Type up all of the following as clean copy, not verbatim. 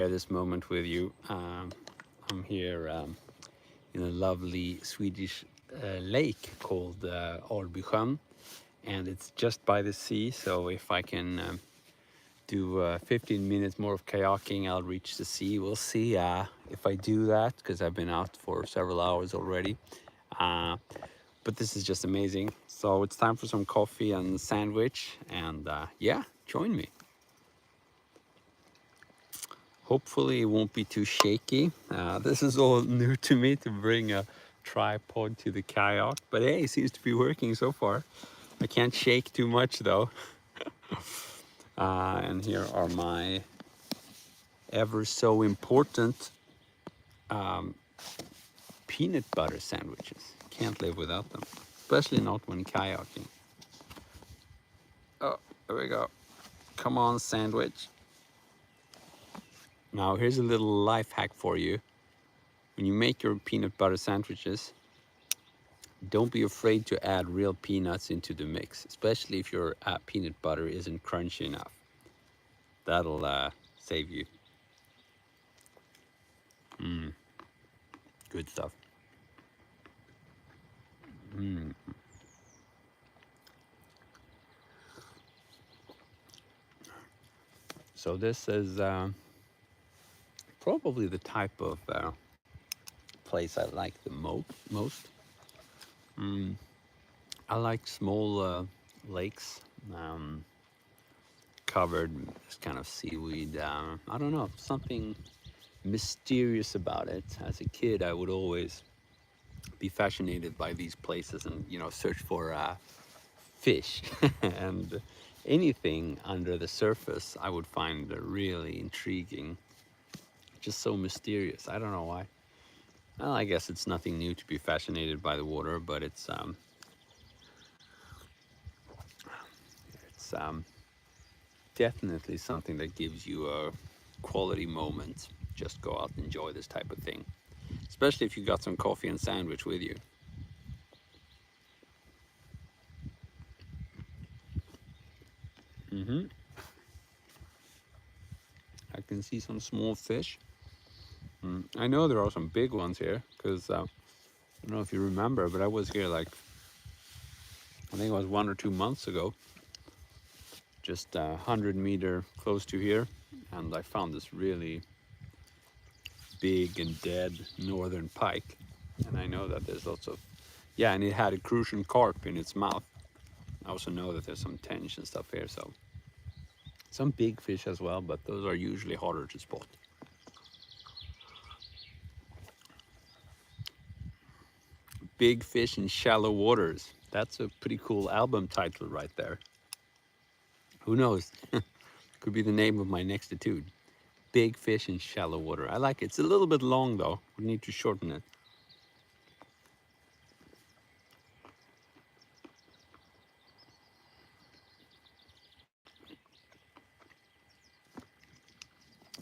share this moment with you. I'm here in a lovely Swedish lake called Albysjön, and it's just by the sea. So if I can do 15 minutes more of kayaking, I'll reach the sea. We'll see if I do that because I've been out for several hours already. Uh, but this is just amazing. So it's time for some coffee and sandwich, and yeah, join me. Hopefully it won't be too shaky. This is all new to me to bring a tripod to the kayak, but hey, it seems to be working so far. I can't shake too much though. And here are my ever so important peanut butter sandwiches. Can't live without them, especially not when kayaking. Oh, there we go. Come on, sandwich. Now here's a little life hack for you. When you make your peanut butter sandwiches, don't be afraid to add real peanuts into the mix, especially if your peanut butter isn't crunchy enough. That'll save you. Good stuff. So this is probably the type of place I like the most. I like small lakes covered with this kind of seaweed. I don't know, something mysterious about it. As a kid, I would always be fascinated by these places and search for fish and anything under the surface. I would find really intriguing, just so mysterious. I don't know why. Well, I guess it's nothing new to be fascinated by the water, but it's definitely something that gives you a quality moment. Just go out and enjoy this type of thing, especially if you got some coffee and sandwich with you. I can see some small fish. I know there are some big ones here because I don't know if you remember, but I was here like I think it was 1 or 2 months ago, just 100 meter close to here, and I found this really big and dead northern pike. And I know that there's lots of, yeah, and it had a crucian carp in its mouth. I also know that there's some tench and stuff here, so some big fish as well, but those are usually harder to spot. Big Fish in Shallow Waters. That's a pretty cool album title right there. Who knows? Could be the name of my next etude. Big Fish in Shallow Water. I like it. It's a little bit long though. We need to shorten it.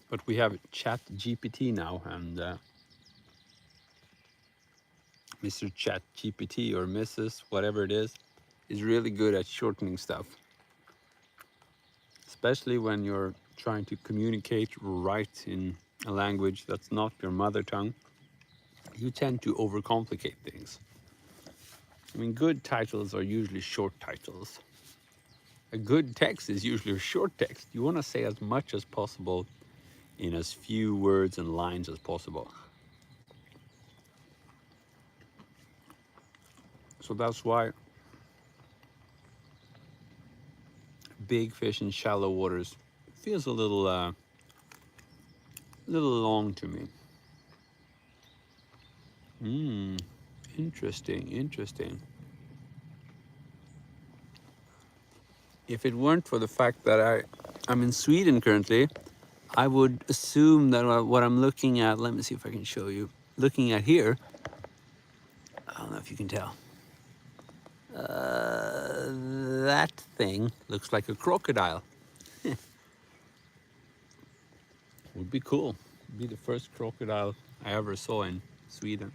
But we have Chat GPT now, and Mr. Chat GPT or Mrs. whatever it is really good at shortening stuff. Especially when you're trying to communicate or write in a language that's not your mother tongue, you tend to overcomplicate things. I mean, good titles are usually short titles. A good text is usually a short text. You want to say as much as possible in as few words and lines as possible. So that's why Big Fish in Shallow Waters feels a little long to me. Interesting, interesting. If it weren't for the fact that I'm in Sweden currently, I would assume that what I'm looking at, let me see if I can show you. Looking at here, I don't know if you can tell. That thing looks like a crocodile. Would be cool. Be the first crocodile I ever saw in Sweden.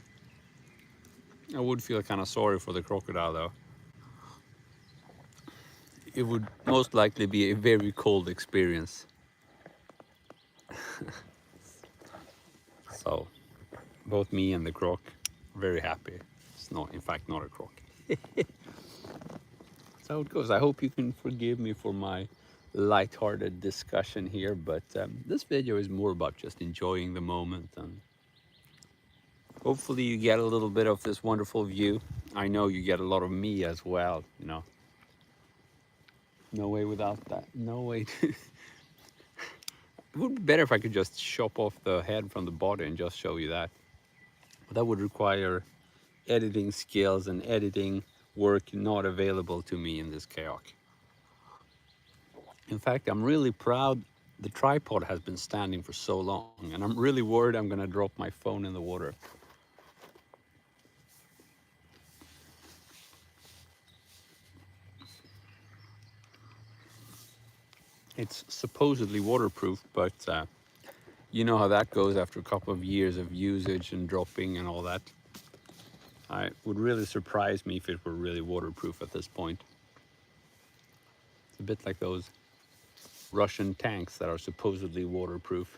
I would feel kind of sorry for the crocodile though. It would most likely be a very cold experience. So both me and the croc very happy. It's not, in fact, not a croc. That's how it goes. I hope you can forgive me for my light-hearted discussion here, but this video is more about just enjoying the moment, and hopefully you get a little bit of this wonderful view. I know you get a lot of me as well, you know. No way without that. No way. It would be better if I could just chop off the head from the body and just show you that. But that would require editing skills and editing work not available to me in this kayak. In fact, I'm really proud the tripod has been standing for so long, and I'm really worried I'm gonna drop my phone in the water. It's supposedly waterproof, but you know how that goes after a couple of years of usage and dropping and all that. It would really surprise me if it were really waterproof at this point. It's a bit like those Russian tanks that are supposedly waterproof.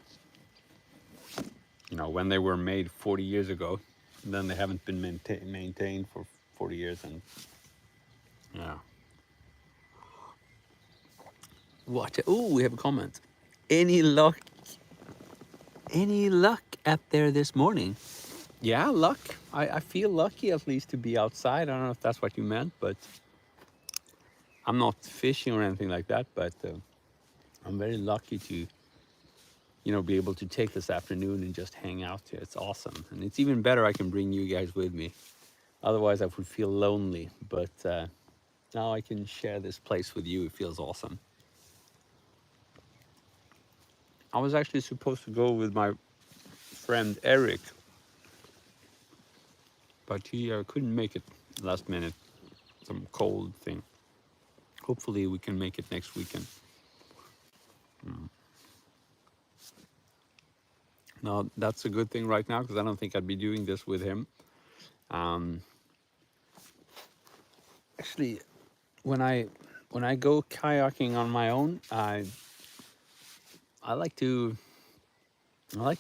You know, when they were made 40 years ago, and then they haven't been maintained for 40 years, and yeah. What? Oh, we have a comment. Any luck? Any luck out there this morning? Yeah, luck. I feel lucky at least to be outside. I don't know if that's what you meant, but I'm not fishing or anything like that, but I'm very lucky to, you know, be able to take this afternoon and just hang out here. It's awesome. And it's even better I can bring you guys with me. Otherwise I would feel lonely, but now I can share this place with you. It feels awesome. I was actually supposed to go with my friend Eric, but he couldn't make it last minute. Some cold thing. Hopefully we can make it next weekend. Now that's a good thing right now, because I don't think I'd be doing this with him. Actually, when I go kayaking on my own, I like to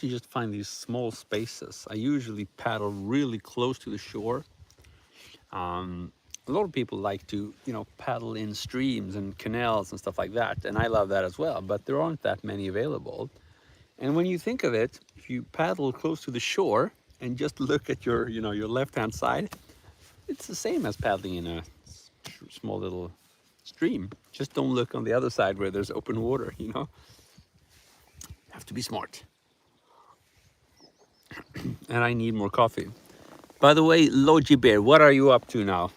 just find these small spaces. I usually paddle really close to the shore. A lot of people like to, you know, paddle in streams and canals and stuff like that, and I love that as well, but there aren't that many available. And when you think of it, if you paddle close to the shore and just look at your, you know, your left-hand side, it's the same as paddling in a small little stream. Just don't look on the other side where there's open water, you know. Have to be smart. And I need more coffee. By the way, Logi Bear, what are you up to now?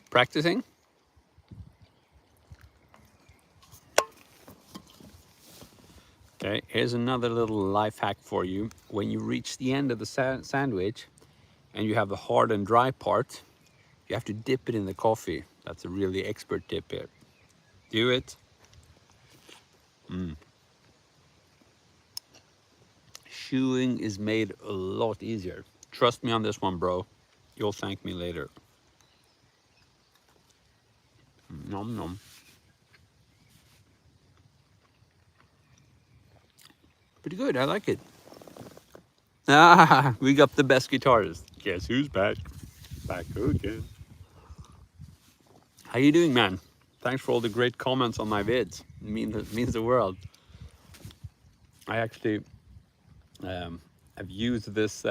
Practicing? Okay, here's another little life hack for you. When you reach the end of the sandwich and you have the hard and dry part, you have to dip it in the coffee. That's a really expert tip here. Do it. Chewing is made a lot easier. Trust me on this one, bro. You'll thank me later. Nom nom. Pretty good, I like it. Ah, we got the best guitarist. Guess who's back? Back again. How you doing, man? Thanks for all the great comments on my vids. It means the world. I actually I've used this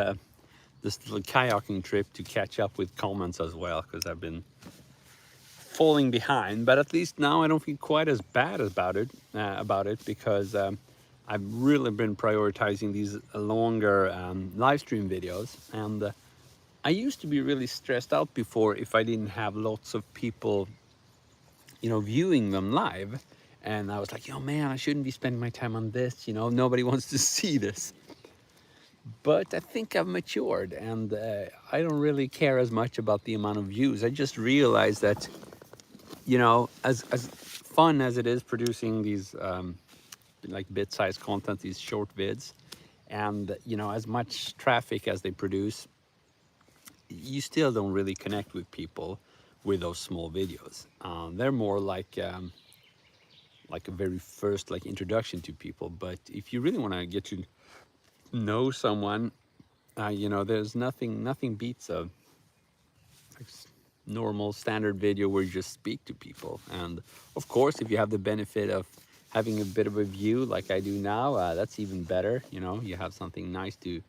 this little kayaking trip to catch up with comments as well, because I've been falling behind. But at least now I don't feel quite as bad about it because I've really been prioritizing these longer live stream videos, and I used to be really stressed out before if I didn't have lots of people, you know, viewing them live. And I was like, oh man, I shouldn't be spending my time on this, you know, nobody wants to see this. But I think I've matured, and I don't really care as much about the amount of views. I just realized that, you know, as fun as it is producing these like bit-sized content, these short vids, and, you know, as much traffic as they produce, you still don't really connect with people with those small videos. They're more like a very first like introduction to people. But if you really want to get to know someone, you know, there's nothing beats a like normal standard video where you just speak to people. And of course, if you have the benefit of having a bit of a view like I do now, that's even better. You know, you have something nice to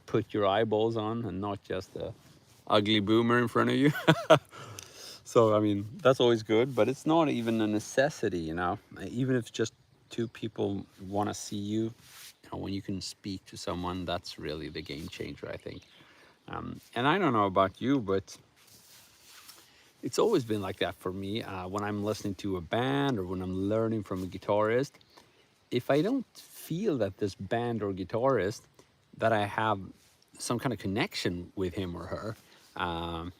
put your eyeballs on and not just a ugly boomer in front of you. So I mean, that's always good, but it's not even a necessity, you know. Even if just two people want to see you, you know, when you can speak to someone, that's really the game changer, I think. And I don't know about you, but it's always been like that for me. When I'm listening to a band or when I'm learning from a guitarist, if I don't feel that this band or guitarist, that I have some kind of connection with him or her, um,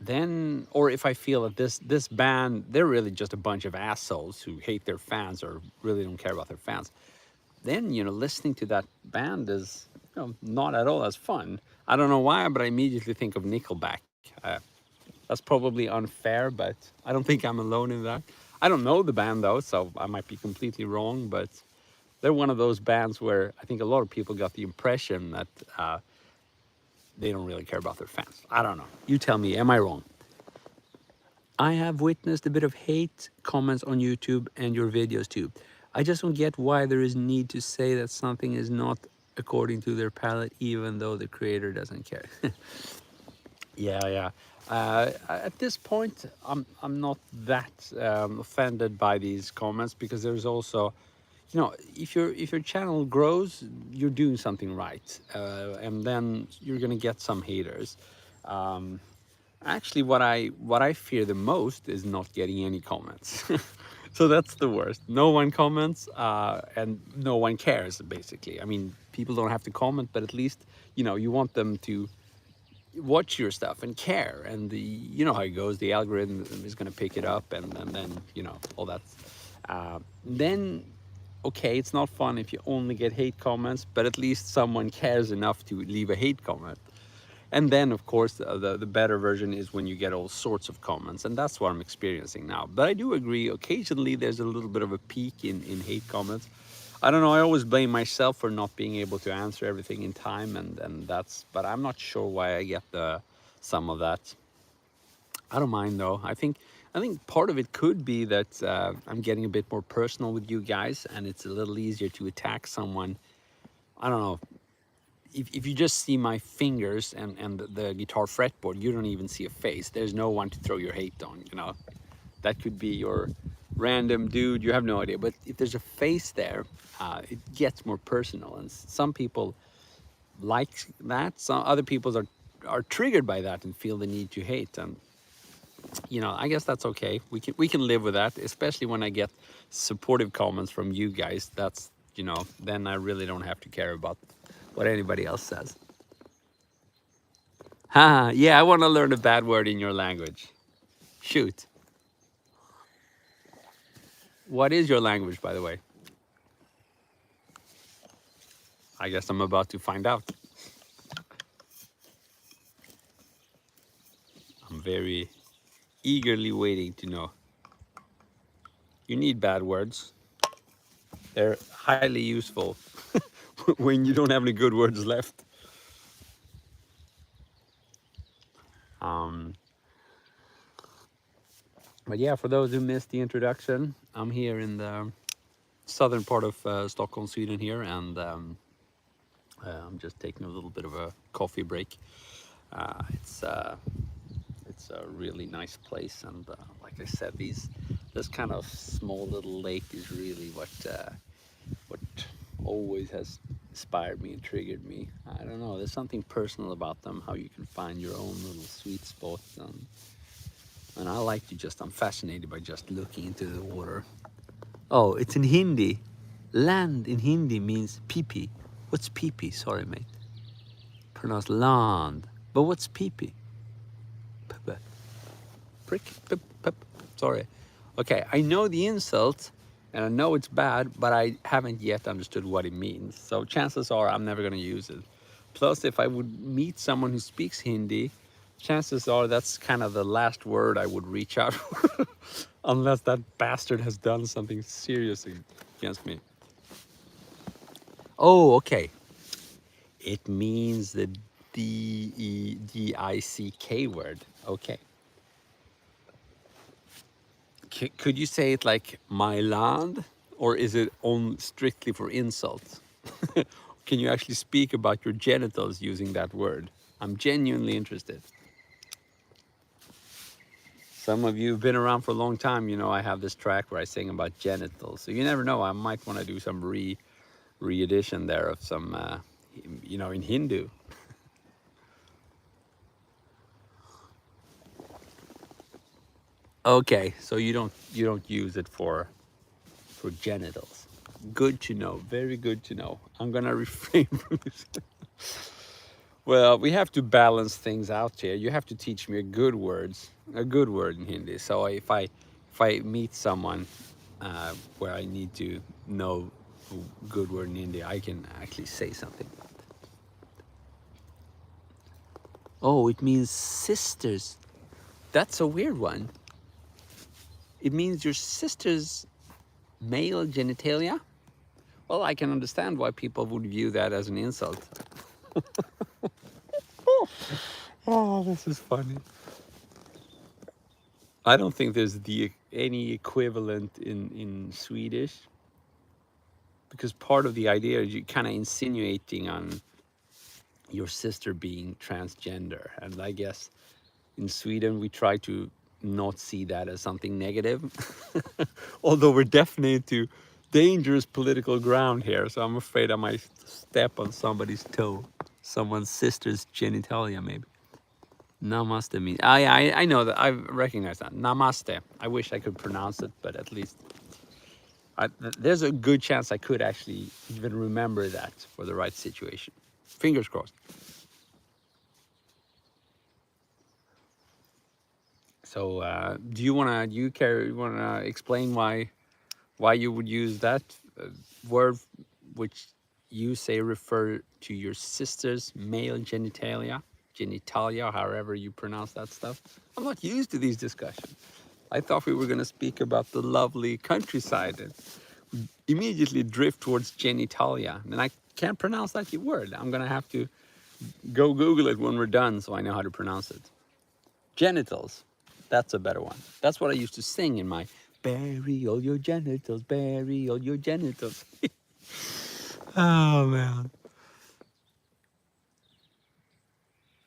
then, or if I feel that this band, they're really just a bunch of assholes who hate their fans or really don't care about their fans, then, you know, listening to that band is, you know, not at all as fun. I don't know why, but I immediately think of Nickelback. That's probably unfair, but I don't think I'm alone in that. I don't know the band though, so I might be completely wrong, but they're one of those bands where I think a lot of people got the impression that they don't really care about their fans. I don't know. You tell me, am I wrong? I have witnessed a bit of hate comments on YouTube and your videos too. I just don't get why there is need to say that something is not according to their palate, even though the creator doesn't care. Yeah, yeah. At this point, I'm not that offended by these comments because there's also, you know, if your channel grows, you're doing something right, and then you're gonna get some haters. Um, Actually, what I fear the most is not getting any comments. So that's the worst. No one comments, and no one cares. Basically, I mean, people don't have to comment, but at least, you know, you want them to watch your stuff and care, and the, you know how it goes, the algorithm is going to pick it up, and then, you know, all that. Then okay, it's not fun if you only get hate comments, but at least someone cares enough to leave a hate comment. And then of course the better version is when you get all sorts of comments, and that's what I'm experiencing now. But I do agree, occasionally there's a little bit of a peak in hate comments. I don't know, I always blame myself for not being able to answer everything in time, and that's, but I'm not sure why I get the some of that. I don't mind though. I think part of it could be that I'm getting a bit more personal with you guys, and it's a little easier to attack someone. I don't know. If you just see my fingers and the guitar fretboard, you don't even see a face. There's no one to throw your hate on, you know. That could be your random dude, you have no idea. But if there's a face there, it gets more personal. And some people like that. Some other people are triggered by that and feel the need to hate. And you know, I guess that's okay. We can live with that, especially when I get supportive comments from you guys. That's, you know, then I really don't have to care about what anybody else says. Ha, yeah, I want to learn a bad word in your language. Shoot. What is your language, by the way? I guess I'm about to find out. I'm very eagerly waiting to know. You need bad words. They're highly useful when you don't have any good words left. Um, but yeah, for those who missed the introduction, I'm here in the southern part of Stockholm, Sweden here, and I'm just taking a little bit of a coffee break. It's a really nice place, and like I said, this kind of small little lake is really what always has inspired me and triggered me. I don't know, there's something personal about them, how you can find your own little sweet spot, and I like to just, I'm fascinated by just looking into the water. Oh, it's in Hindi. Land in Hindi means pee-pee. What's pee-pee? Sorry, mate. Pronounced land. But what's pee-pee? Prick. Pip, pip. Sorry. Okay, I know the insult, and I know it's bad, but I haven't yet understood what it means. So chances are I'm never going to use it. Plus, if I would meet someone who speaks Hindi, chances are that's kind of the last word I would reach out for, unless that bastard has done something serious against me. Oh, okay. It means the D-E-D-I-C-K word. Okay. Could you say it like my land, or is it on strictly for insults? Can you actually speak about your genitals using that word? I'm genuinely interested. Some of you have been around for a long time. You know I have this track where I sing about genitals, so you never know. I might want to do some re-edition there of some, in Hindu. Okay, so you don't use it for genitals. Good to know. Very good to know. I'm gonna refrain from this. Well, we have to balance things out here. You have to teach me a good word in Hindi. So if I meet someone where I need to know a good word in Hindi, I can actually say something. Oh, it means sisters. That's a weird one. It means your sister's male genitalia. Well, I can understand why people would view that as an insult. Oh, this is funny. I don't think there's any equivalent in Swedish, because part of the idea is you kind of insinuating on your sister being transgender, and I guess in Sweden we try to not see that as something negative. Although we're definitely into dangerous political ground here, so I'm afraid I might step on somebody's toe, someone's sister's genitalia maybe. Namaste means I know that, I recognize that. Namaste. I wish I could pronounce it, but at least there's a good chance I could actually even remember that for the right situation. Fingers crossed. So you wanna explain why you would use that word, which you say refer to your sister's male genitalia, however you pronounce that stuff? I'm not used to these discussions. I thought we were going to speak about the lovely countryside and immediately drift towards genitalia. And I can't pronounce that word. I'm going to have to go Google it when we're done so I know how to pronounce it. Genitals. That's a better one. That's what I used to sing in my bury all your genitals, bury all your genitals. Oh, man.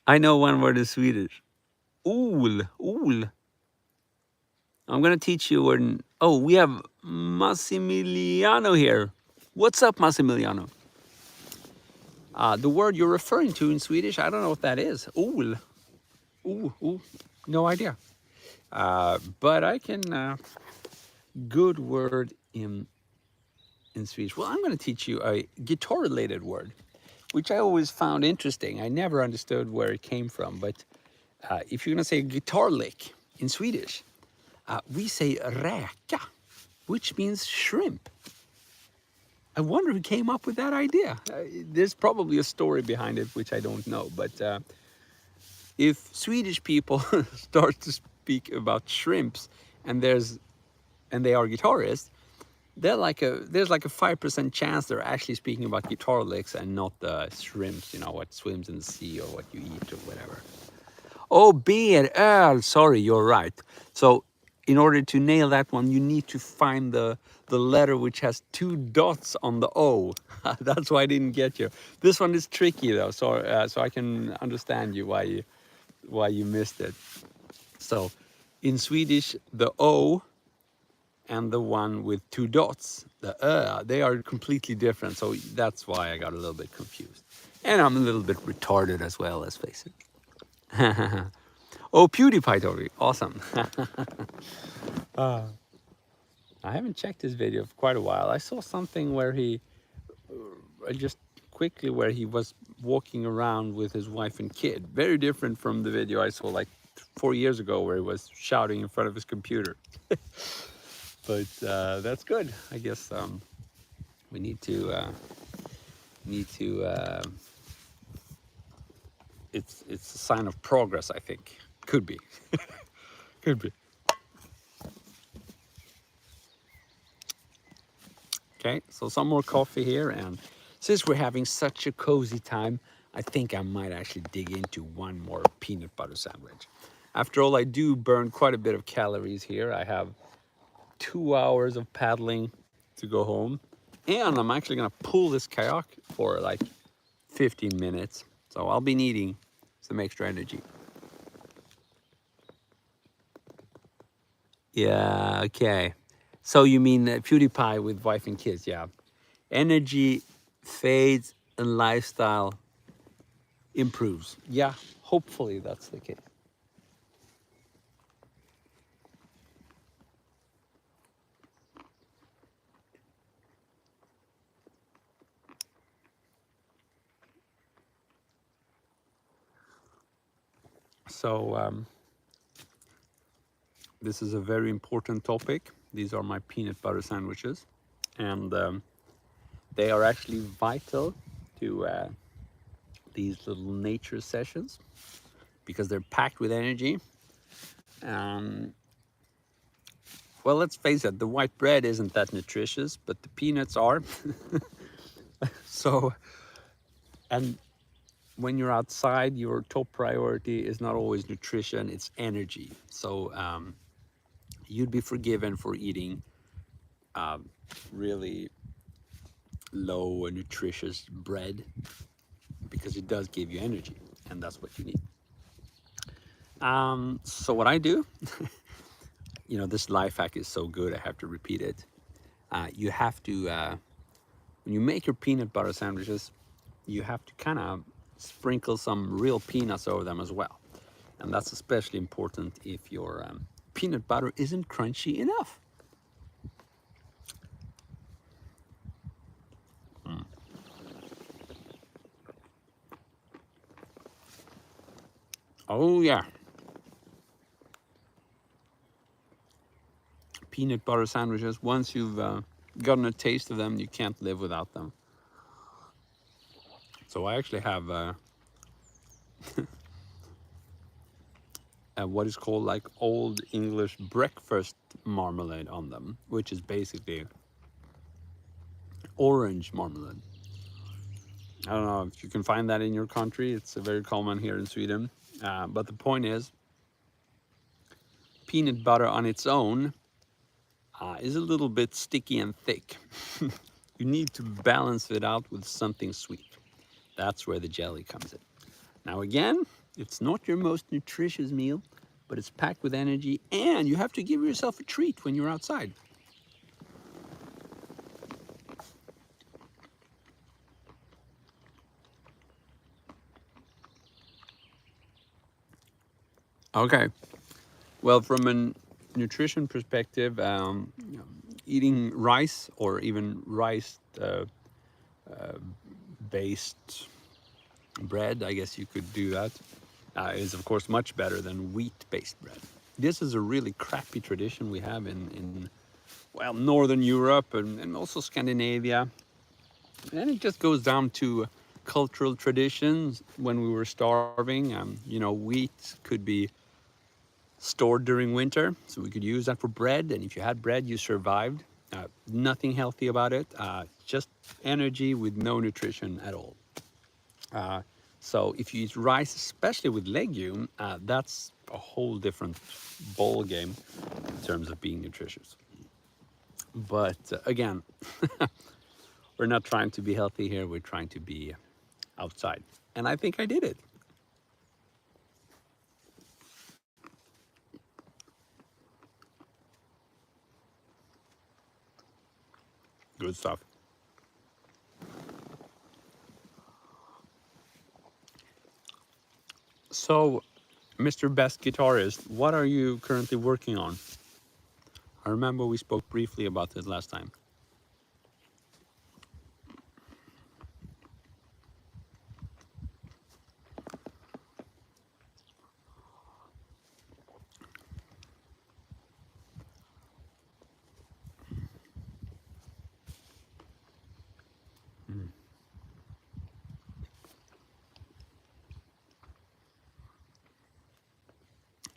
I know one word in Swedish. Ol. I'm going to teach you a word. Oh, we have Massimiliano here. What's up, Massimiliano? The word you're referring to in Swedish, I don't know what that is. Ol. Ooh, no idea. But I can, good word in Swedish. Well, I'm going to teach you a guitar-related word, which I always found interesting. I never understood where it came from, but if you're going to say guitar lick in Swedish, we say räka, which means shrimp. I wonder who came up with that idea. There's probably a story behind it, which I don't know. But if Swedish people start to speak about shrimps, and they are guitarists, there's like a 5% chance they're actually speaking about guitar licks and not the shrimps. You know, what swims in the sea or what you eat or whatever. Oh, beer, öl. Sorry, you're right. So in order to nail that one, you need to find the letter which has 2 dots on the O. That's why I didn't get you. This one is tricky though, so I can understand you why you missed it. So in Swedish, the O and the one with 2 dots, the they are completely different. So that's why I got a little bit confused. And I'm a little bit retarded as well, let's face it. Oh, PewDiePie told me. Awesome. I haven't checked his video for quite a while. I saw something where he where he was walking around with his wife and kid. Very different from the video I saw like 4 years ago where he was shouting in front of his computer. But that's good. I guess we need to it's a sign of progress, I think. Could be. Could be. Okay, so some more coffee here, and Since we're having such a cozy time, I think I might actually dig into one more peanut butter sandwich. After all, I do burn quite a bit of calories here. I have 2 hours of paddling to go home, and I'm actually gonna pull this kayak for like 15 minutes. So I'll be needing some extra energy. Yeah, okay. So you mean PewDiePie with wife and kids? Yeah. Energy fades and lifestyle improves. Yeah, hopefully that's the case. So this is a very important topic. These are my peanut butter sandwiches, and they are actually vital to these little nature sessions because they're packed with energy. Um, well, let's face it, the white bread isn't that nutritious, but the peanuts are. So, and when you're outside, your top priority is not always nutrition, it's energy. So, you'd be forgiven for eating really low and nutritious bread because it does give you energy, and that's what you need. So, what I do, this life hack is so good, I have to repeat it. You have to, when you make your peanut butter sandwiches, you have to kind of sprinkle some real peanuts over them as well. And that's especially important if your peanut butter isn't crunchy enough. Oh, yeah. Peanut butter sandwiches, once you've gotten a taste of them, you can't live without them. So I actually have what is called like Old English breakfast marmalade on them, which is basically orange marmalade. I don't know if you can find that in your country. It's very common here in Sweden. But the point is, peanut butter on its own is a little bit sticky and thick. You need to balance it out with something sweet. That's where the jelly comes in. Now, again, it's not your most nutritious meal, but it's packed with energy, and you have to give yourself a treat when you're outside. Okay. Well, from a nutrition perspective, eating rice or even rice based bread, I guess you could do that, is of course much better than wheat based bread. This is a really crappy tradition we have in well, Northern Europe and also Scandinavia. And it just goes down to cultural traditions. When we were starving, wheat could be stored during winter, so we could use that for bread. And if you had bread, you survived. Nothing healthy about it, just energy with no nutrition at all. So if you eat rice, especially with legume, that's a whole different ball game in terms of being nutritious. But again, we're not trying to be healthy here. We're trying to be outside. And I think I did it. Good stuff. So, Mr. Best Guitarist, what are you currently working on? I remember we spoke briefly about this last time.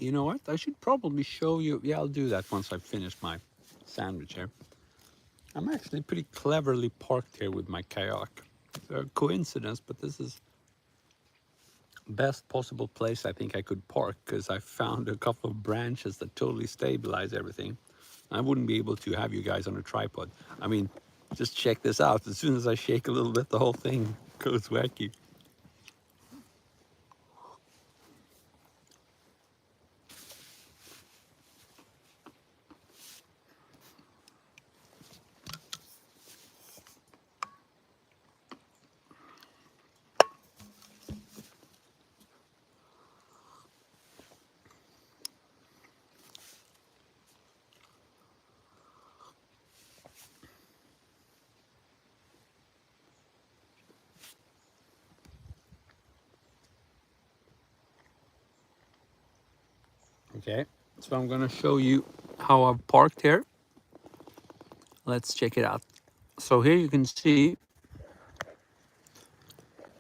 You know what? I should probably show you. Yeah, I'll do that once I've finished my sandwich here. I'm actually pretty cleverly parked here with my kayak. a coincidence, but this is best possible place I think I could park because I found a couple of branches that totally stabilize everything. I wouldn't be able to have you guys on a tripod. I mean, just check this out. As soon as I shake a little bit, the whole thing goes wacky. Okay, so I'm gonna show you how I've parked here. Let's check it out. So here you can see,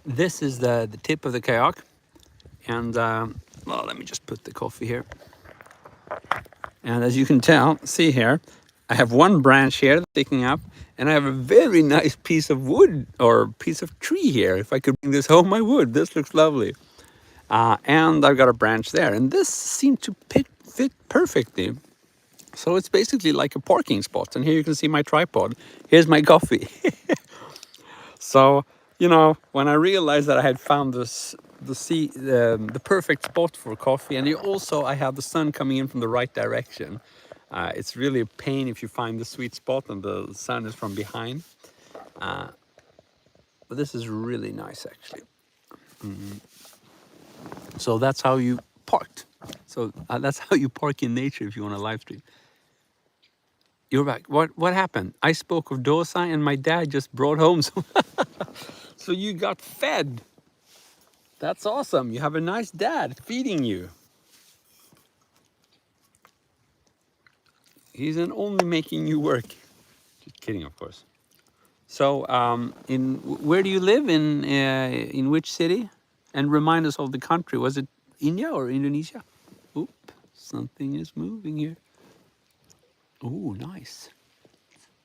this is the tip of the kayak. And well, let me just put the coffee here. And as you can tell, see here, I have one branch here sticking up, and I have a very nice piece of wood or piece of tree here. If I could bring this home, I would. This looks lovely. And I've got a branch there, and this seemed to fit perfectly. So it's basically like a parking spot. And here you can see my tripod. Here's my coffee. So, you know, when I realized that I had found the perfect spot for coffee, and I have the sun coming in from the right direction. It's really a pain if you find the sweet spot and the sun is from behind. But this is really nice, actually. So that's how you parked. So that's how you park in nature if you want to live stream. You're back. What happened? I spoke of dosa, and my dad just brought home some. So you got fed. That's awesome. You have a nice dad feeding you. He's only making you work. Just kidding, of course. So, where do you live in which city? And remind us of the country. Was it India or Indonesia? Oop, something is moving here. Oh, nice.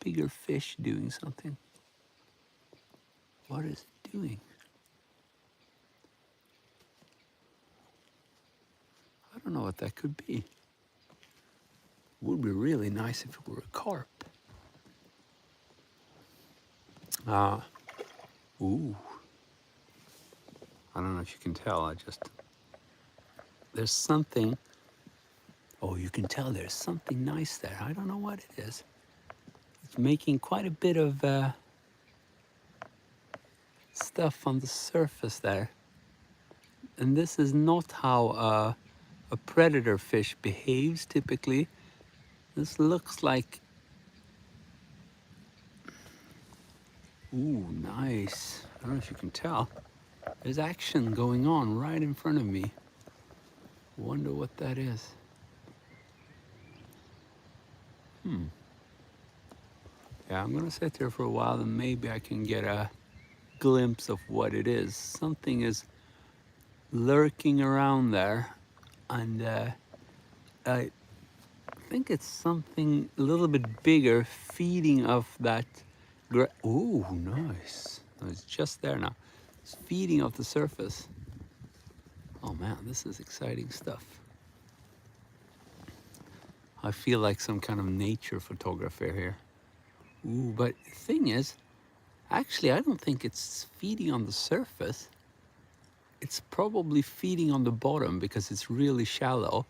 Bigger fish doing something. What is it doing? I don't know what that could be. Would be really nice if it were a carp. Ooh. I don't know if you can tell. There's something. Oh, you can tell there's something nice there. I don't know what it is. It's making quite a bit of stuff on the surface there. And this is not how a predator fish behaves typically. This looks like... Ooh, nice. I don't know if you can tell. There's action going on right in front of me. Wonder what that is. Yeah, I'm gonna sit here for a while and maybe I can get a glimpse of what it is. Something is lurking around there, and I think it's something a little bit bigger feeding off that. Ooh, nice. Oh, it's just there now. It's feeding off the surface. Oh man, this is exciting stuff. I feel like some kind of nature photographer here. Ooh, but the thing is, actually, I don't think it's feeding on the surface. It's probably feeding on the bottom because it's really shallow.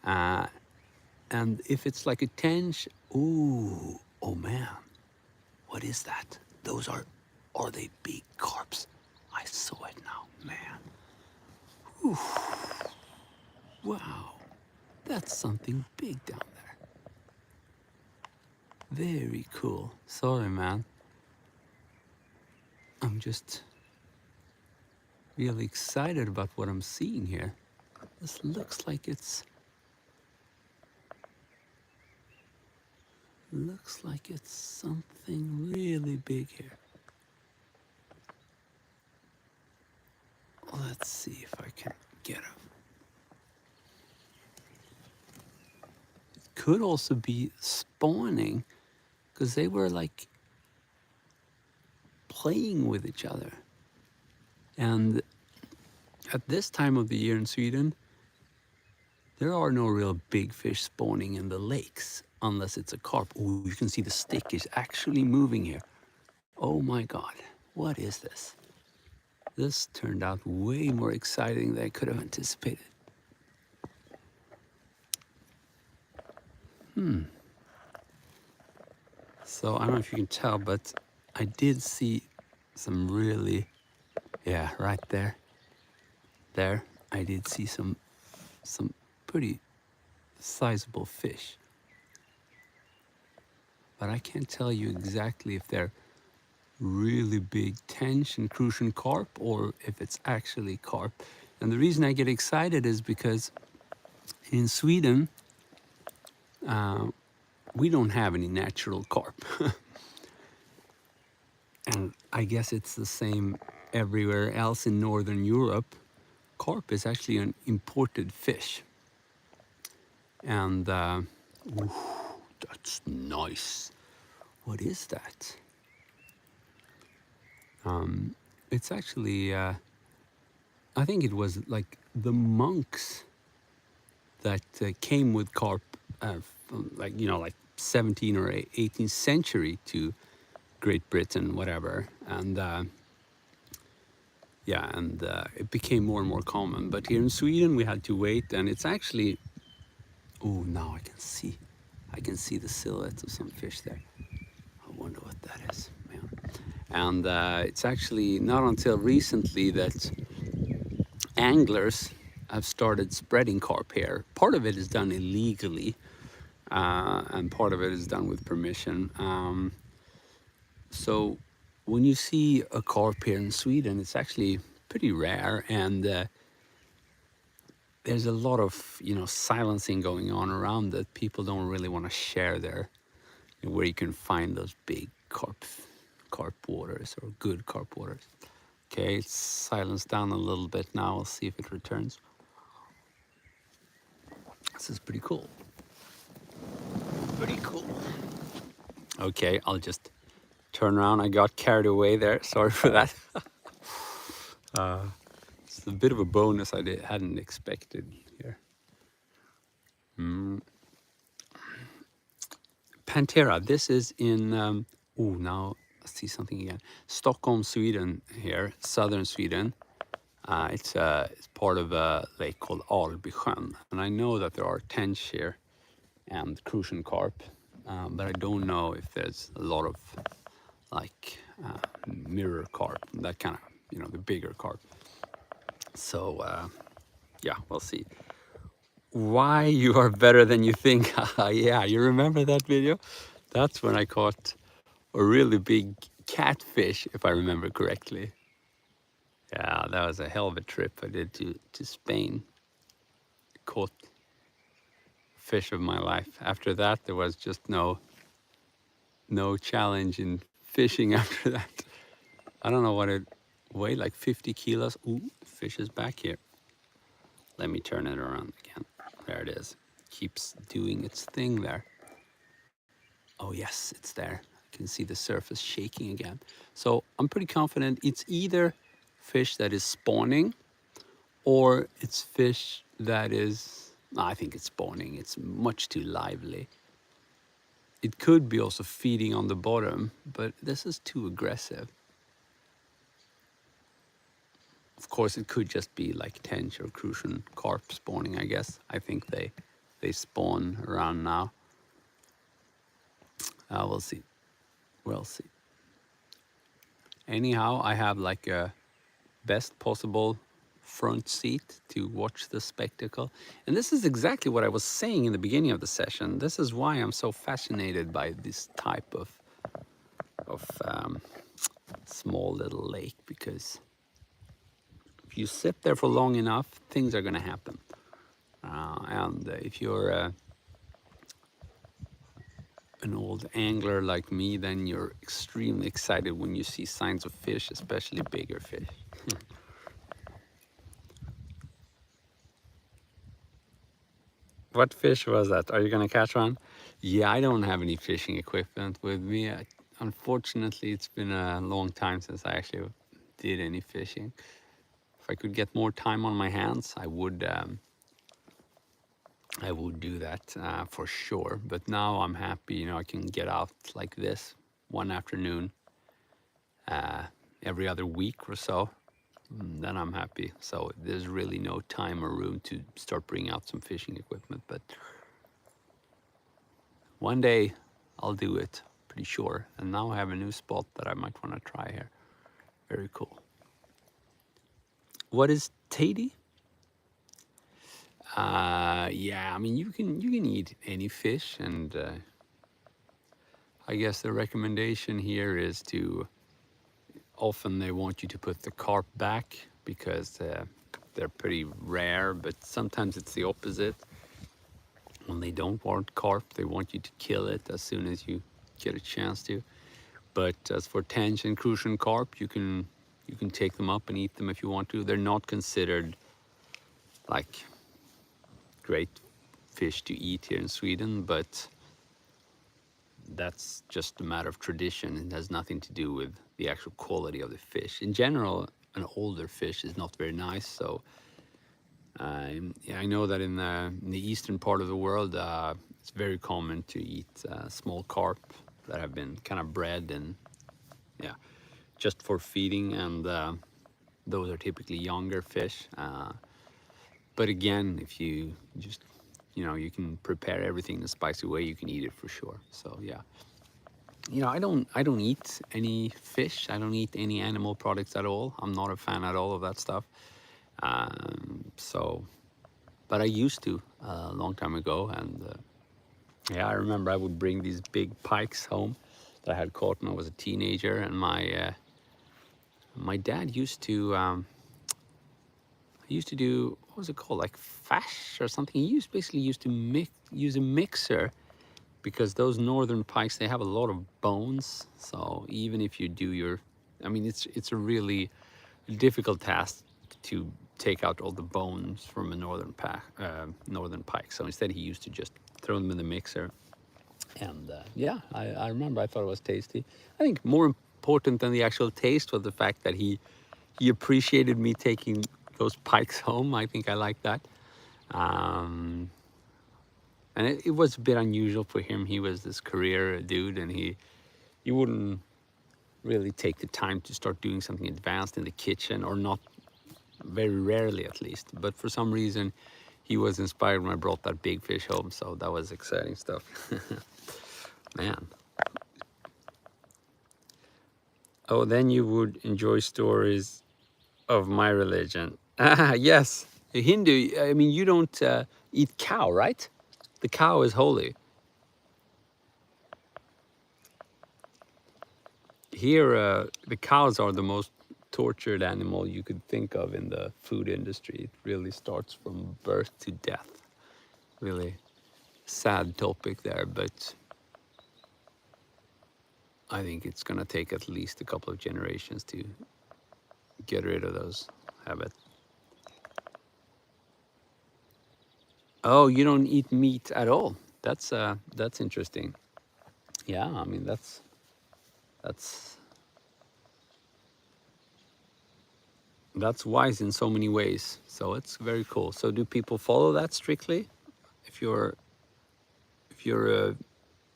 And if it's like a tench, ooh, oh man, what is that? Are they big carps? I saw it now, man. Ooh, wow, that's something big down there. Very cool. Sorry, man. I'm just really excited about what I'm seeing here. This looks like it's something really big here. Let's see if I can get him. It could also be spawning, because they were like playing with each other. And at this time of the year in Sweden, there are no real big fish spawning in the lakes unless it's a carp. Oh, you can see the stick is actually moving here. Oh my God, what is this? This turned out way more exciting than I could have anticipated. So I don't know if you can tell, but I did see some really, yeah, right there. There, I did see some pretty sizable fish. But I can't tell you exactly if they're really big tench and crucian carp or if it's actually carp. And the reason I get excited is because in Sweden, we don't have any natural carp. And I guess it's the same everywhere else in Northern Europe. Carp is actually an imported fish. And ooh, that's nice. What is that? It's actually, I think it was like the monks that came with carp, from like, you know, like 17th or 18th century to Great Britain, whatever. And yeah, and it became more and more common. But here in Sweden, we had to wait, and it's actually, oh, now I can see the silhouettes of some fish there. I wonder what that is, man. And it's actually not until recently that anglers have started spreading carp here. Part of it is done illegally, and part of it is done with permission. So when you see a carp here in Sweden, it's actually pretty rare, and there's a lot of, you know, silencing going on around that. People don't really want to share their, where you can find those big carp waters or good carp waters. Okay, it's silenced down a little bit now. I'll see if it returns. This is pretty cool. Pretty cool. Okay, I'll just turn around. I got carried away there. Sorry for that. It's a bit of a bonus I hadn't expected here. Pantera. This is in, oh, now I see something again. Stockholm, Sweden here, southern Sweden. It's part of a lake called Albysjön. And I know that there are tench here and crucian carp, but I don't know if there's a lot of like mirror carp, that kind of, you know, the bigger carp. So yeah, we'll see. Why you are better than you think. Yeah, you remember that video? That's when I caught a really big catfish, if I remember correctly. Yeah, that was a hell of a trip I did to Spain. Caught fish of my life. After that, there was just no challenge in fishing after that. I don't know what it weighed, like 50 kilos. Ooh, the fish is back here. Let me turn it around again. There it is. Keeps doing its thing there. Oh yes, it's there. I can see the surface shaking again. So I'm pretty confident it's either fish that is spawning or it's fish that is, I think it's spawning. It's much too lively. It could be also feeding on the bottom, but this is too aggressive. Of course, it could just be like tench or crucian carp spawning, I guess. I think they spawn around now. We'll see. We'll see. Anyhow, I have like a best possible front seat to watch the spectacle. And this is exactly what I was saying in the beginning of the session. This is why I'm so fascinated by this type of small little lake, because if you sit there for long enough, things are going to happen. And if you're an old angler like me, then you're extremely excited when you see signs of fish, especially bigger fish. What fish was that? Are you going to catch one? Yeah, I don't have any fishing equipment with me. unfortunately, it's been a long time since I actually did any fishing. If I could get more time on my hands, I would do that for sure. But now I'm happy, I can get out like this one afternoon uh, every other week or so. Then I'm happy. So there's really no time or room to start bringing out some fishing equipment. But one day I'll do it, pretty sure. And now I have a new spot that I might want to try here. Very cool. What is Tatey? Yeah, I mean you can eat any fish, and I guess the recommendation here is to, often they want you to put the carp back because they're pretty rare, but sometimes it's the opposite. When they don't want carp, they want you to kill it as soon as you get a chance to. But as for tench and crucian carp, you can take them up and eat them if you want to. They're not considered like great fish to eat here in Sweden, but that's just a matter of tradition. It has nothing to do with the actual quality of the fish. In general, an older fish is not very nice. So yeah, I know that in the eastern part of the world, it's very common to eat small carp that have been kind of bred and yeah, just for feeding, and those are typically younger fish. But again, if you just you can prepare everything in a spicy way, you can eat it for sure. So yeah. I don't eat any fish. I don't eat any animal products at all. I'm not a fan at all of that stuff. So, but I used to a long time ago, and yeah, I remember I would bring these big pikes home that I had caught when I was a teenager, and my dad used to do, what was it called, like fash or something. He basically used to use a mixer, because those northern pikes, they have a lot of bones. So even if you do I mean, it's a really difficult task to take out all the bones from a northern pike. So instead, he used to just throw them in the mixer. And yeah, I remember I thought it was tasty. I think more important than the actual taste was the fact that he appreciated me taking those pikes home. I think I like that. And it was a bit unusual for him. He was this career dude, and he wouldn't really take the time to start doing something advanced in the kitchen, or not, very rarely at least. But for some reason, he was inspired when I brought that big fish home. So that was exciting stuff. Man. Oh, then you would enjoy stories of my religion. Ah, yes. A Hindu, I mean, you don't eat cow, right? The cow is holy. Here, the cows are the most tortured animal you could think of in the food industry. It really starts from birth to death. Really sad topic there, but I think it's gonna take at least a couple of generations to get rid of those habits. Oh, you don't eat meat at all? That's interesting. Yeah, I mean that's that's wise in so many ways. So it's very cool. So do people follow that strictly? If you're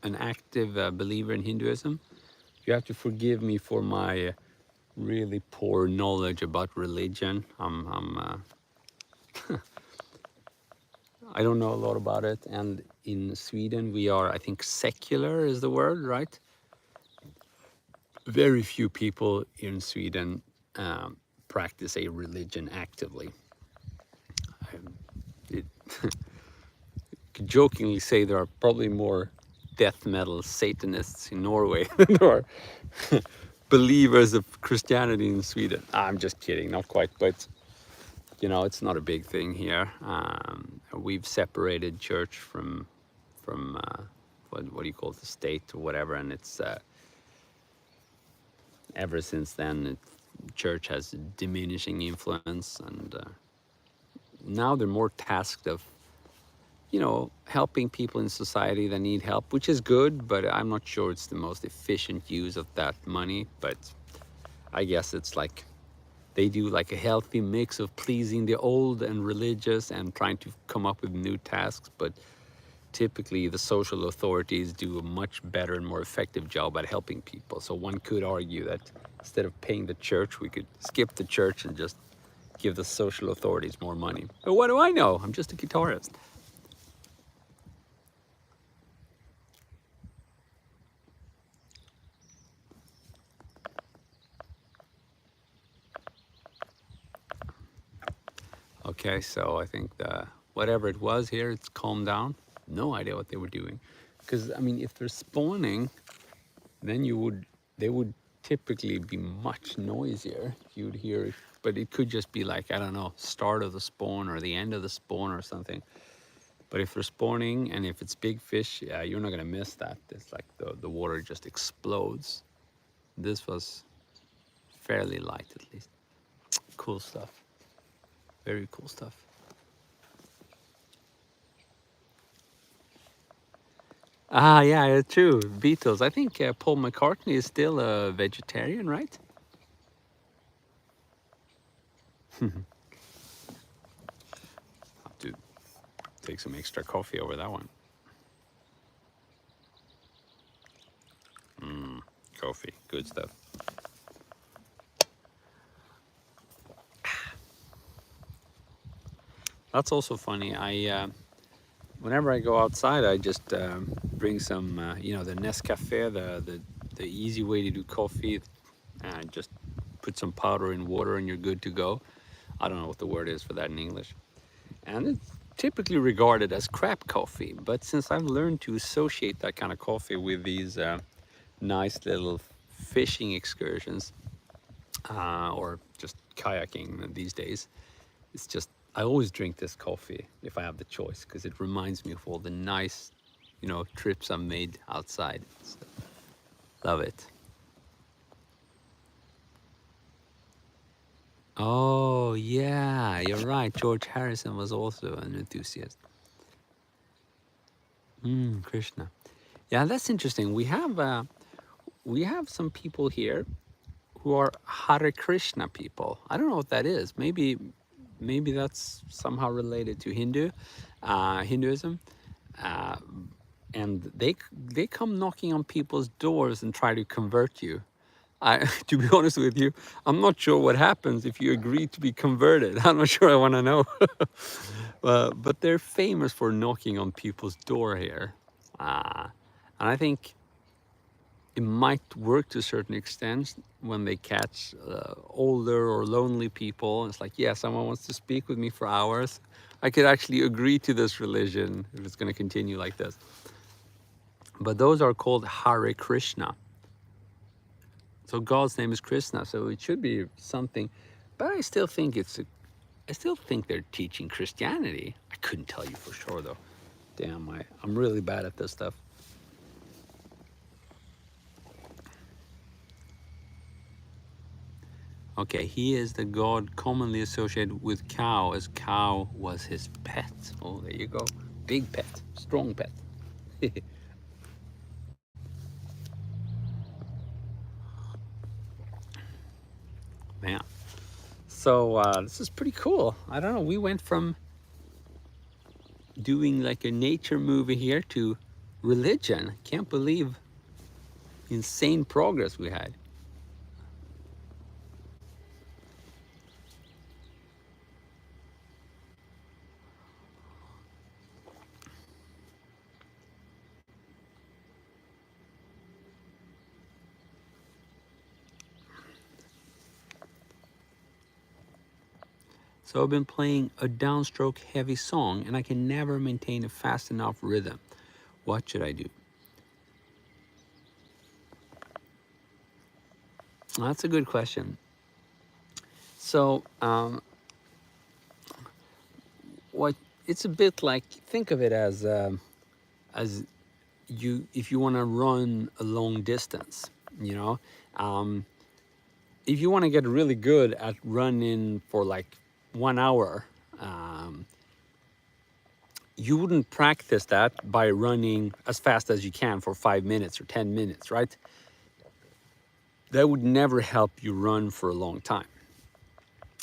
an active believer in Hinduism, you have to forgive me for my really poor knowledge about religion. I don't know a lot about it, and in Sweden we are, I think, secular is the word, right? Very few people in Sweden practice a religion actively. It, could jokingly say there are probably more death metal Satanists in Norway than there are believers of Christianity in Sweden. I'm just kidding, not quite, but it's not a big thing here. We've separated church from what do you call it, the state or whatever, and it's ever since then, church has diminishing influence, and now they're more tasked of you know, helping people in society that need help, which is good, but I'm not sure it's the most efficient use of that money. But I guess it's like they do like a healthy mix of pleasing the old and religious and trying to come up with new tasks. But typically the social authorities do a much better and more effective job at helping people. So one could argue that instead of paying the church, we could skip the church and just give the social authorities more money. But what do I know? I'm just a guitarist. Okay, so I think the whatever it was here, it's calmed down. No idea what they were doing. Because I mean, if they're spawning, then they would typically be much noisier. You'd hear it, but it could just be like, I don't know, start of the spawn or the end of the spawn or something. But if they're spawning and if it's big fish, yeah, you're not gonna miss that. It's like the water just explodes. This was fairly light at least. Cool stuff. Very cool stuff. Ah, yeah, true. Beatles. I think Paul McCartney is still a vegetarian, right? Have to take some extra coffee over that one. Coffee, good stuff. That's also funny. Whenever I go outside, I just bring some, you know, the Nescafe, the easy way to do coffee. Just put some powder in water and you're good to go. I don't know what the word is for that in English. And it's typically regarded as crap coffee. But since I've learned to associate that kind of coffee with these nice little fishing excursions or just kayaking these days, it's just, I always drink this coffee if I have the choice because it reminds me of all the nice, you know, trips I've made outside. So, love it. Oh, yeah, you're right. George Harrison was also an enthusiast. Krishna. Yeah, that's interesting. We have some people here who are Hare Krishna people. I don't know what that is. Maybe that's somehow related to Hinduism. Uh, and they come knocking on people's doors and try to convert you. To be honest with you, I'm not sure what happens if you agree to be converted. I'm not sure I want to know. But they're famous for knocking on people's door here. And I think it might work to a certain extent when they catch older or lonely people. It's like, yeah, someone wants to speak with me for hours. I could actually agree to this religion if it's going to continue like this. But those are called Hare Krishna. So God's name is Krishna, so it should be something. But I still think I still think they're teaching Christianity. I couldn't tell you for sure though. Damn, I'm really bad at this stuff. Okay, he is the god commonly associated with cow, as cow was his pet. Oh, there you go. Big pet, strong pet. Man. So this is pretty cool. I don't know, we went from doing like a nature movie here to religion. Can't believe insane progress we had. So I've been playing a downstroke heavy song and I can never maintain a fast enough rhythm. What should I do? That's a good question. So what it's a bit like, think of it as you, if you want to run a long distance, you know, if you want to get really good at running for like 1 hour, you wouldn't practice that by running as fast as you can for 5 minutes or 10 minutes, right? That would never help you run for a long time.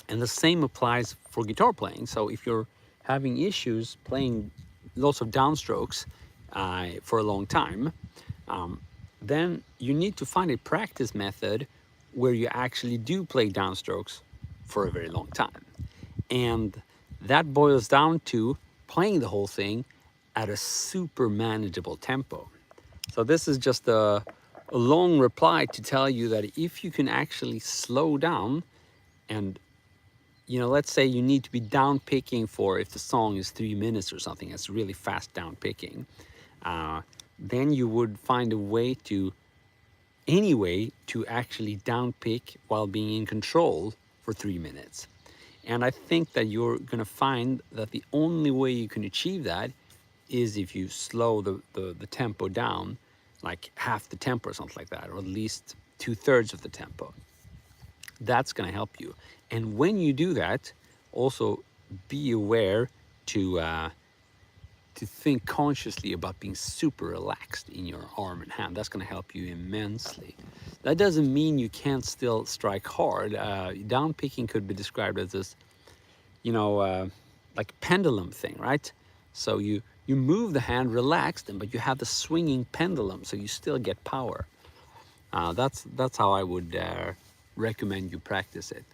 And the same applies for guitar playing. So if you're having issues playing lots of downstrokes for a long time, then you need to find a practice method where you actually do play downstrokes for a very long time. And that boils down to playing the whole thing at a super manageable tempo. So this is just a long reply to tell you that if you can actually slow down and, you know, let's say you need to be down picking for, if the song is 3 minutes or something, it's really fast down picking, then you would find a way to, anyway, to actually down pick while being in control for 3 minutes. And I think that you're going to find that the only way you can achieve that is if you slow the tempo down, like half the tempo or something like that, or at least 2/3 of the tempo. That's going to help you. And when you do that, also be aware to think consciously about being super relaxed in your arm and hand. That's going to help you immensely. That doesn't mean you can't still strike hard. Down picking could be described as this, you know, like pendulum thing, right? So you move the hand relaxed, but you have the swinging pendulum, so you still get power. That's how I would recommend you practice it.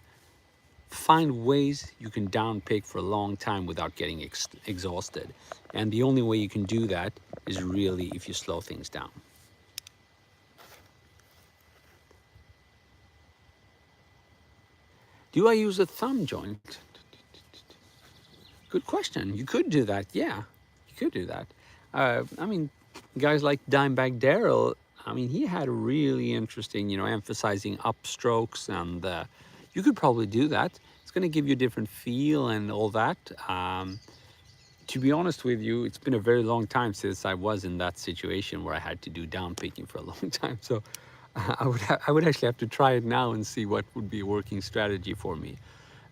Find ways you can down pick for a long time without getting exhausted. And the only way you can do that is really if you slow things down. Do I use a thumb joint? Good question. You could do that. Yeah, you could do that. I mean, guys like Dimebag Darrell, I mean, he had a really interesting, you know, emphasizing upstrokes, and you could probably do that. It's going to give you a different feel and all that. To be honest with you, it's been a very long time since I was in that situation where I had to do down picking for a long time. So I would actually have to try it now and see what would be a working strategy for me.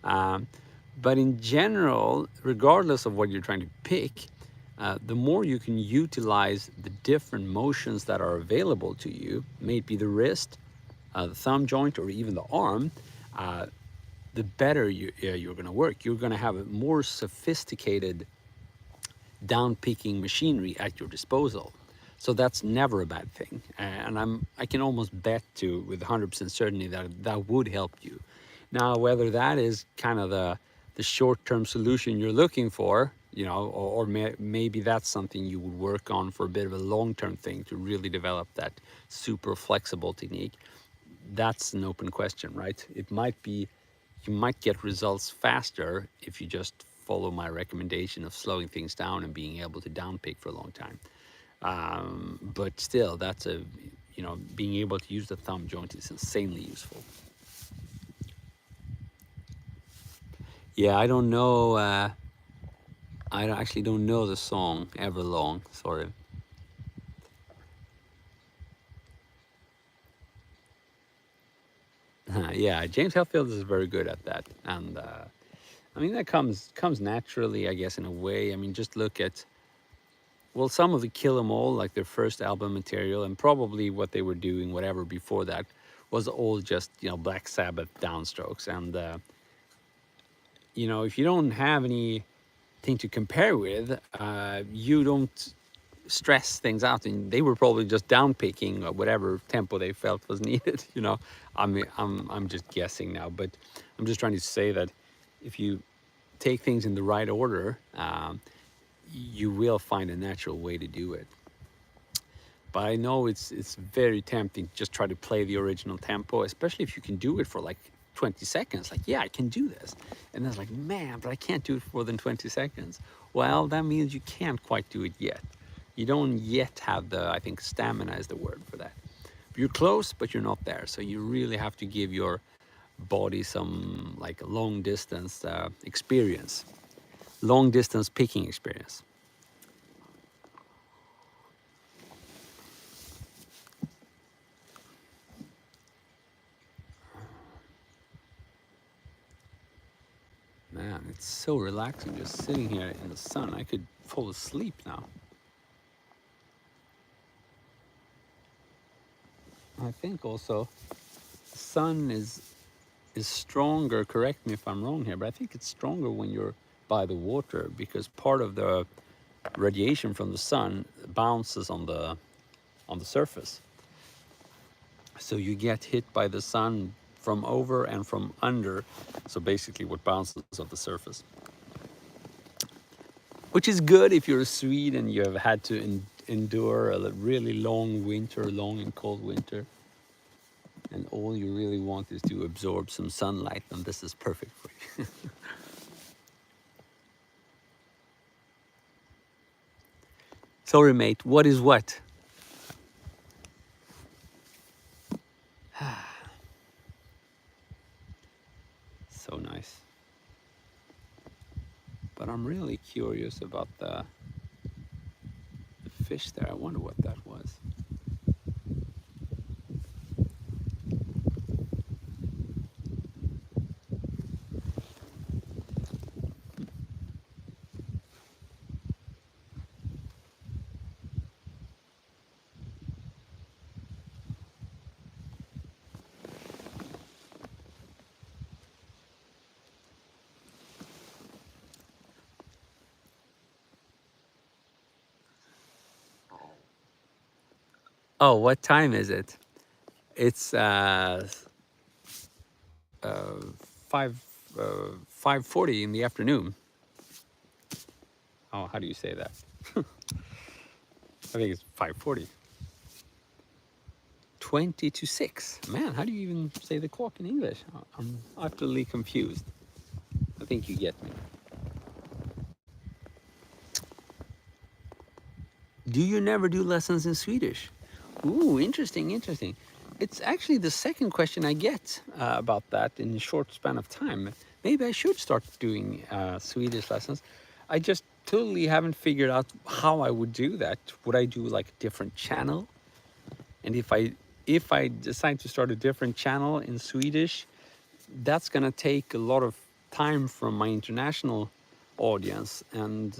But in general, regardless of what you're trying to pick, the more you can utilize the different motions that are available to you, may it be the wrist, the thumb joint, or even the arm, the better you're going to work. You're going to have a more sophisticated down picking machinery at your disposal. So that's never a bad thing. And I can almost bet to with 100% certainty that that would help you. Now, whether that is kind of the short-term solution you're looking for, you know, or maybe that's something you would work on for a bit of a long-term thing to really develop that super flexible technique, that's an open question, right? It might be, you might get results faster if you just follow my recommendation of slowing things down and being able to down pick for a long time. But still, that's a, you know, being able to use the thumb joint is insanely useful. Yeah, I don't know. I actually don't know the song Everlong. Sorry. Yeah, James Hetfield is very good at that, and I mean that comes naturally, I guess, in a way. I mean, just look at, well, some of the Kill 'Em All, like their first album material, and probably what they were doing, whatever before that, was all just, you know, Black Sabbath downstrokes. And you know, if you don't have anything to compare with, you don't stress things out, and they were probably just down picking whatever tempo they felt was needed. You know, I mean, I'm just guessing now, but I'm just trying to say that if you take things in the right order, you will find a natural way to do it. But I know it's very tempting to just try to play the original tempo, especially if you can do it for like 20 seconds. Like, yeah, I can do this. And then it's like, man, but I can't do it for more than 20 seconds. Well, that means you can't quite do it yet. You don't yet have the, I think stamina is the word for that. You're close, but you're not there. So you really have to give your body some like long distance experience, long distance picking experience. Man, it's so relaxing just sitting here in the sun. I could fall asleep now. I think also the sun is stronger. Correct me if I'm wrong here, but I think it's stronger when you're by the water because part of the radiation from the sun bounces on the surface. So you get hit by the sun from over and from under. So basically what bounces on the surface. Which is good if you're a Swede and you have had to endure a really long winter, long and cold winter. And all you really want is to absorb some sunlight, and this is perfect for you. Sorry, mate, what is what? So nice. But I'm really curious about the fish there. I wonder what that was. Oh, what time is it? It's 5 5:40 in the afternoon. Oh, how do you say that? I think it's 5:40. 20 to 6. Man, how do you even say the clock in English? I'm utterly confused. I think you get me. Do you never do lessons in Swedish? Ooh, interesting, interesting. It's actually the second question I get about that in a short span of time. Maybe I should start doing Swedish lessons. I just totally haven't figured out how I would do that. Would I do like a different channel? And if I decide to start a different channel in Swedish, that's gonna take a lot of time from my international audience. And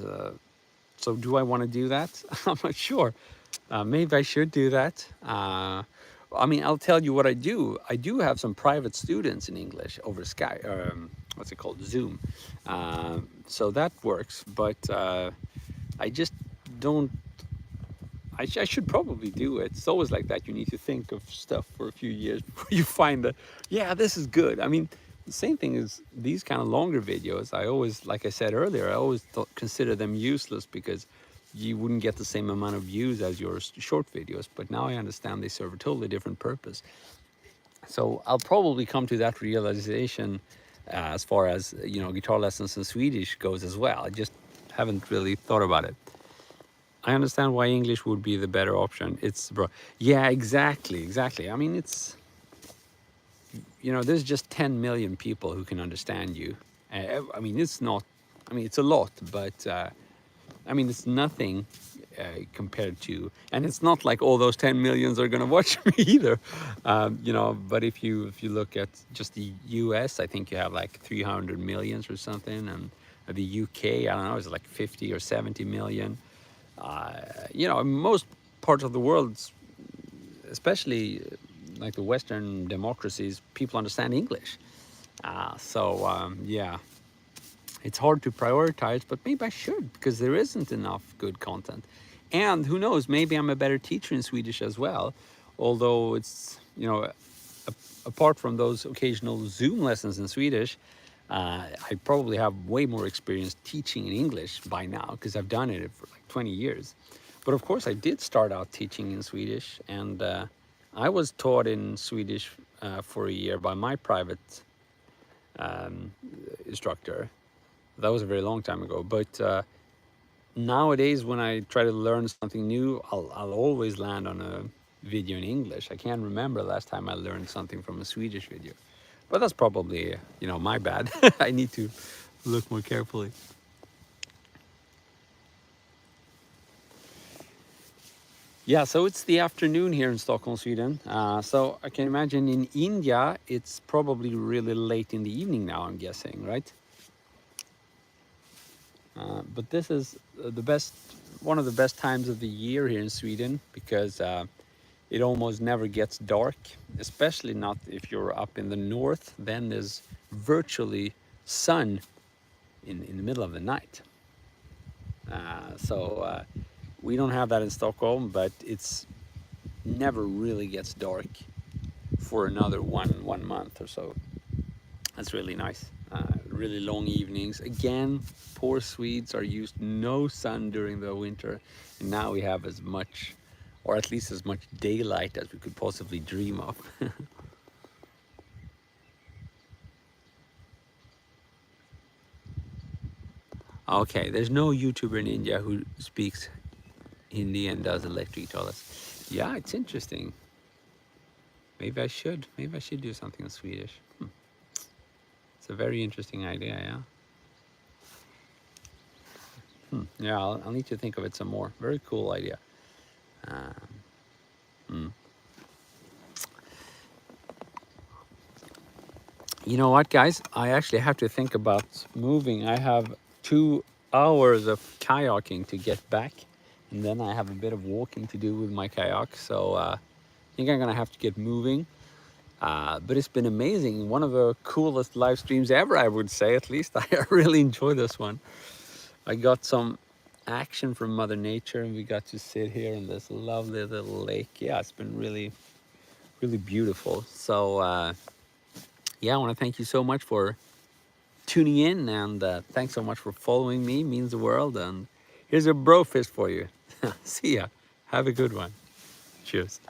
so do I want to do that? I'm not sure. Maybe I should do that. I mean, I'll tell you what I do. I do have some private students in English over Skype. What's it called? Zoom. So that works. But I just don't. I should probably do it. It's always like that. You need to think of stuff for a few years before you find that, yeah, this is good. I mean, the same thing is these kind of longer videos. I always, like I said earlier, I always consider them useless because you wouldn't get the same amount of views as your short videos. But now I understand they serve a totally different purpose. So I'll probably come to that realization as far as, guitar lessons in Swedish goes as well. I just haven't really thought about it. I understand why English would be the better option. Yeah, exactly. I mean, there's just 10 million people who can understand you. I mean, it's not, I mean, it's a lot, but I mean, it's nothing compared to, and it's not like all those 10 millions are going to watch me either. But if you look at just the US, I think you have like 300 millions or something. And the UK, I don't know, it's like 50 or 70 million. In most parts of the world, especially like the Western democracies, people understand English. Yeah, it's hard to prioritize, but maybe I should because there isn't enough good content. And who knows, maybe I'm a better teacher in Swedish as well. Although it's, apart from those occasional Zoom lessons in Swedish, I probably have way more experience teaching in English by now because I've done it for like 20 years. But of course, I did start out teaching in Swedish, and I was taught in Swedish for a year by my private instructor. That was a very long time ago. But nowadays, when I try to learn something new, I'll always land on a video in English. I can't remember the last time I learned something from a Swedish video. But that's probably, my bad. I need to look more carefully. Yeah, so it's the afternoon here in Stockholm, Sweden. So I can imagine in India, it's probably really late in the evening now, I'm guessing, right? But this is one of the best times of the year here in Sweden because it almost never gets dark, especially not if you're up in the north. Then there's virtually sun in the middle of the night. So we don't have that in Stockholm, but it's never really gets dark for another one month or so. That's really nice. Really long evenings. Again, poor Swedes are used no sun during the winter, and now we have as much, or at least as much daylight as we could possibly dream of. Okay, there's no YouTuber in India who speaks Hindi and does electric guitars. Yeah, it's interesting. Maybe I should. Maybe I should do something in Swedish. It's a very interesting idea, yeah. Yeah, I'll need to think of it some more. Very cool idea. You know what, guys? I actually have to think about moving. I have 2 hours of kayaking to get back, and then I have a bit of walking to do with my kayak. So I think I'm gonna have to get moving. But it's been amazing. One of the coolest live streams ever, I would say. At least I really enjoyed this one. I got some action from Mother Nature, and we got to sit here in this lovely little lake. Yeah, it's been really, really beautiful. So yeah, I want to thank you so much for tuning in, and thanks so much for following me. It means the world. And here's a bro fist for you. See ya. Have a good one. Cheers.